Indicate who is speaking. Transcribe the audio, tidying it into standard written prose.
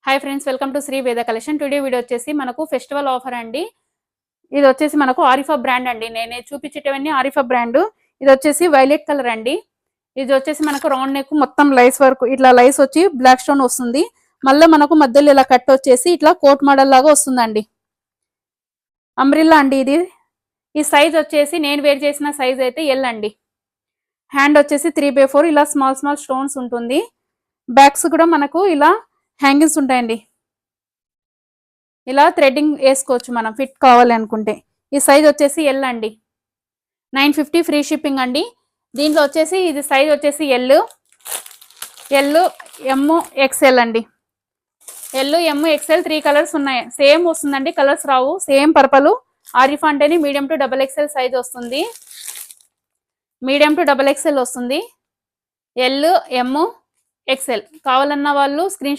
Speaker 1: Hi friends, welcome to Sri Veda collection. Today video వచ్చేసి మనకు festival offer అండి. ఇది వచ్చేసి మనకు ఆరిఫా బ్రాండ్ అండి. నేనే చూపించేటవన్నీ ఆరిఫా బ్రాండ్. ఇది వచ్చేసి వైలెట్ కలర్ అండి. ఇది వచ్చేసి మనకు రౌండ్ నెక్ మొత్తం లైస్ వర్క్, ఇట్లా లైస్ వచ్చి బ్లాక్ స్టోన్ వస్తుంది. మళ్ళీ మనకు మధ్యలో ఇలా కట్ వచ్చేసి ఇట్లా కోట్ మోడల్ లాగా వస్తుందండి. అంబ్రిల్లా అండి ఇది. ఈ సైజ్ వచ్చేసి నేను వేర్ చేసిన సైజ్ అయితే ఎల్ అండి. హ్యాండ్ వచ్చేసి 3/4 ఇలా స్మాల్ స్మాల్ స్టోన్స్ ఉంటుంది. బ్యాక్స్ కూడా మనకు ఇలా హ్యాంగింగ్స్ ఉంటాయండి. ఇలా థ్రెడ్డింగ్ వేసుకోవచ్చు మనం ఫిట్ కావాలి అనుకుంటే. ఈ సైజ్ వచ్చేసి ఎల్ అండి. 950 ఫ్రీ షిప్పింగ్ అండి. దీంట్లో వచ్చేసి ఇది సైజ్ వచ్చేసి ఎల్, ఎమ్, ఎక్స్ఎల్ అండి. ఎల్, ఎమ్, ఎక్స్ఎల్ 3 కలర్స్ ఉన్నాయి. సేమ్ వస్తుందండి, కలర్స్ రావు. Same purple. ఆరిఫా అంటేనే మీడియం టు XXL సైజ్ వస్తుంది. మీడియం టు XXL వస్తుంది. ఎల్, ఎమ్, ఎక్స్ఎల్ కావాలన్న వాళ్ళు స్క్రీన్ షాట్